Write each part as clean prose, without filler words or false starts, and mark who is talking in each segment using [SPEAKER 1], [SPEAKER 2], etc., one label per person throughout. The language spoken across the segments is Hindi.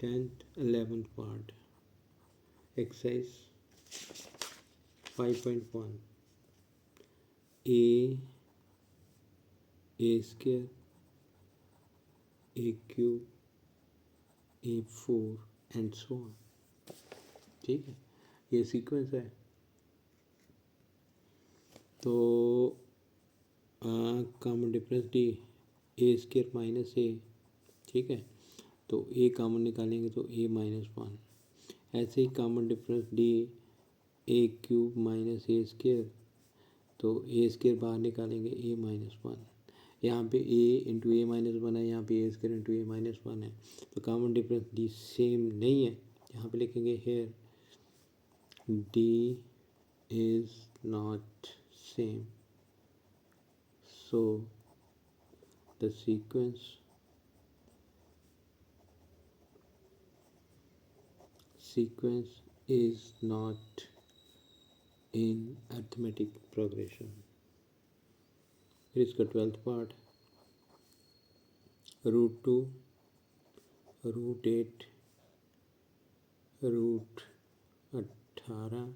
[SPEAKER 1] 10th 11th part exercise 5.1 a square a cube a4 and so on. ठीक है, ये सीक्वेंस है। तो common difference d a square minus a. ठीक है, तो ए कॉमन निकालेंगे तो ए माइनस वन। ऐसे ही common difference d a cube minus a square, तो ए स्क्वायर बाहर निकालेंगे ए माइनस वन। यहाँ पे ए इंटू ए माइनस वन है, यहाँ पे ए स्क्वायर इंटू ए माइनस वन है। तो कॉमन डिफरेंस डी सेम नहीं है, यहाँ पे लिखेंगे here D is not same, so the sequence is not in arithmetic progression। फिर इसका 12th पार्ट √2 √8 √18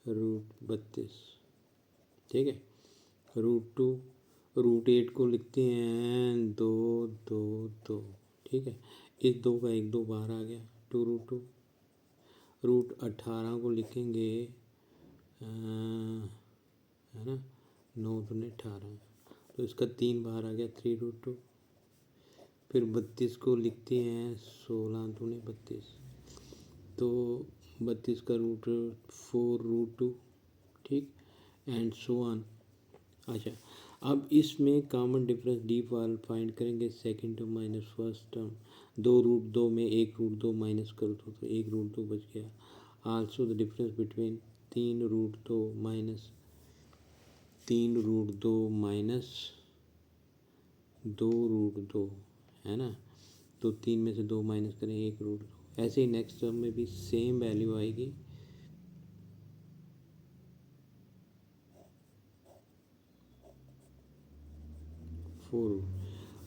[SPEAKER 1] √32। ठीक है, √2 √8 को लिखते हैं 2 2 2। ठीक है, इस दो का एक दो बाहर आ गया, 2√2। √18 को लिखेंगे है ना, 9 दूने 18, तो इसका 3 बाहर आ गया, 3√2। फिर 32 को लिखते हैं 16 दूने 32, तो 32 का रूट 4√2। ठीक, एंड सो ऑन। अच्छा, अब इसमें कॉमन डिफरेंस डी फाइंड करेंगे second term minus first term. 2√2 में 1√2 माइनस कर दो तो 1√2 बच गया। Also the difference between 3√2 minus 2√2 है ना, तो 3 में से 2 माइनस करें 1√2। ऐसे ही नेक्स्ट टर्म में भी सेम वैल्यू आएगी।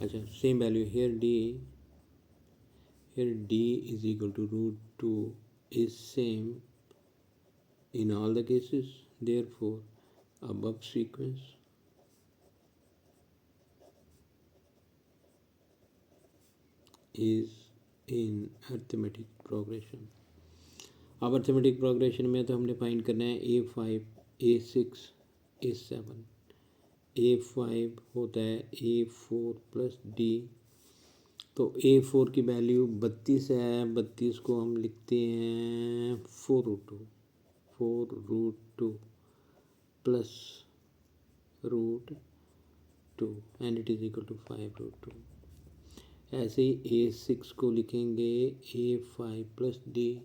[SPEAKER 1] अच्छा, same value here D is equal to √2 is same in all the cases, therefore above sequence is in arithmetic progression। अब अर्थमेटिक प्रोग्रेशन में तो हमने फाइंड करना है A5 A6 A7। A5 होता है A4 प्लस डी, तो A4 की वैल्यू 32 है, 32 को हम लिखते हैं 4√2 plus √2 and it is equal to 5√2। ऐसे ही A6 को लिखेंगे A5 plus D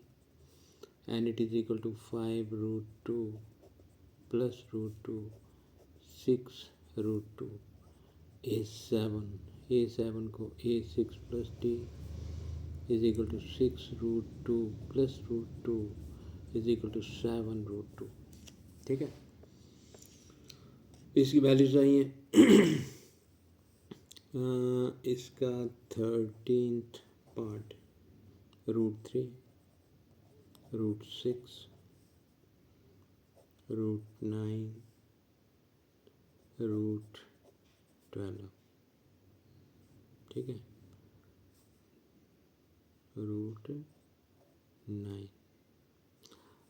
[SPEAKER 1] and it is equal to 5√2 plus √2 6√2। A7 को A6 plus D is equal to 6√2 plus √2 is equal to 7√2। ठीक है, इसकी वैल्यूज आई हैं। इसका 13th पार्ट √3 √6 √9 √12। ठीक है, √9।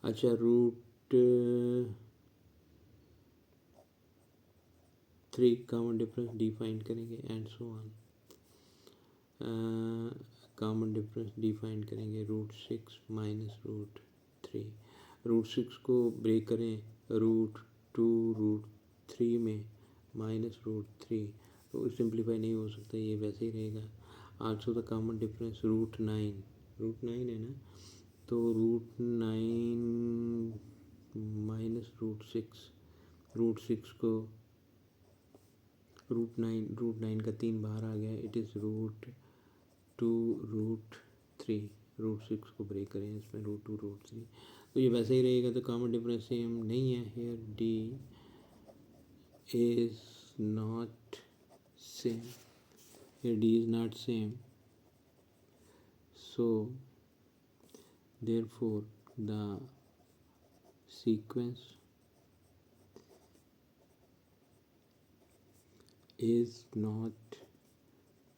[SPEAKER 1] अच्छा, √3 कॉमन डिफरेंस डिफाइन करेंगे and so on. Common difference define करेंगे √6 माइनस √3। √6 को ब्रेक करें √2 √3 में माइनस √3, तो सिंप्लीफाई नहीं हो सकता, ये वैसे ही रहेगा। आल्सो द कॉमन डिफरेंस √9 है ना, तो √9 माइनस √6 को √9 का 3 बाहर आ गया, इट इज़ √2 √3। √6 को ब्रेक करें इसमें √2 √3, तो ये वैसे ही रहेगा। तो कॉमन डिफरेंस सेम नहीं है, here D is not same here D is not same, so therefore the sequence is not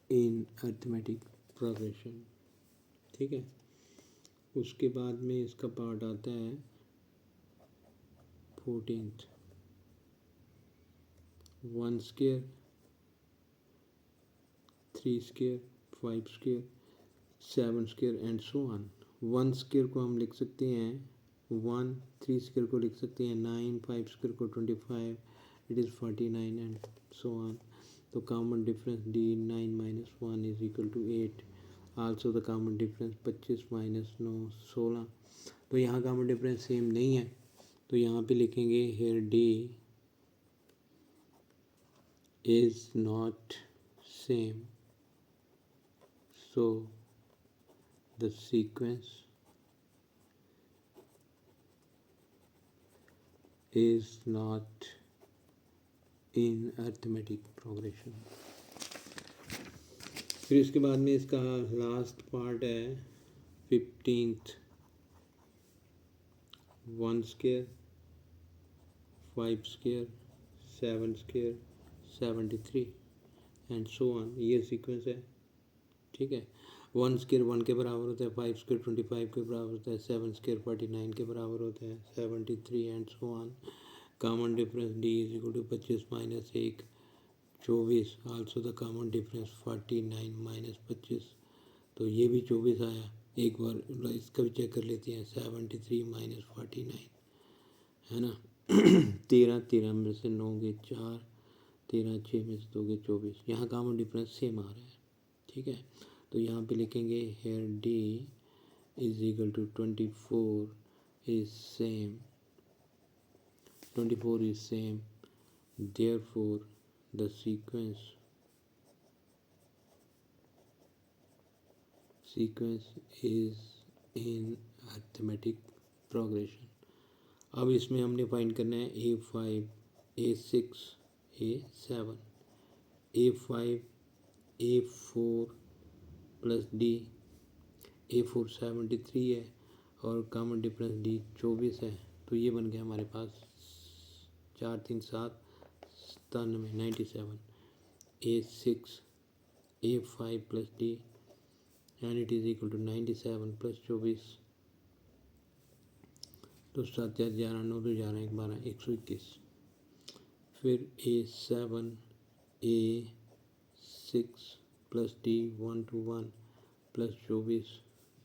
[SPEAKER 1] in arithmetic progression। ठीक है, उसके बाद में इसका पार्ट आता है 14th, 1 square, 3 square, 5 square, 7 square and so on. 1 square को हम लिख सकते हैं 1, 3 स्क्वायर को लिख सकते हैं 9, 5 स्क्वायर को 25, it is 49 and so on. तो common difference D 9 minus 1 is equal to 8। Also the common difference 25 minus 9 16। तो यहाँ कॉमन डिफरेंस सेम नहीं है, तो यहाँ पे लिखेंगे here D is not same, so the sequence is not in arithmetic progression। फिर इसके बाद में इसका लास्ट पार्ट है 15th, 1 square, 5 square, 7 square, 73 and so on. ये सीक्वेंस है। ठीक है, 1 स्क्वायर 1 के बराबर होता है, 5 स्क्वायर 25 के बराबर होता है, 7 स्क्वायर 49 के बराबर होता है, 73 and so on. Common difference D is equal to 25 minus 1 24। Also the common difference 49 minus 25, तो ये भी 24 आया। एक बार इसका भी चेक कर लेते हैं, 73 माइनस 49 है ना 13 13 में से 9 गए 4, 13 6 में से 2 गए 24। यहाँ कॉमन डिफरेंस सेम आ रहा है। ठीक है, तो यहाँ पे लिखेंगे here D is equal to 24 is same, 24 is same, therefore the sequence is in arithmetic progression. अब इसमें हमने फाइंड करना है A5, A6, A7, A5, A4 plus D, A4 73 है और कॉमन डिफरेंस D 24 है। तो ये बन गया हमारे पास 4 3 7 97 97, A6, A5 plus D and it is equal to 97 plus 24। तो 7 4 11 9 2 11 1 12 121। फिर A7, A6 plus D 1 2 1 plus 24,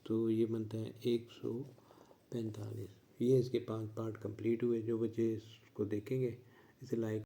[SPEAKER 1] तो ये बनता है 145। ये इसके 5 पार्ट कंप्लीट हुए। जो बच्चे इसको देखेंगे इसे लाइक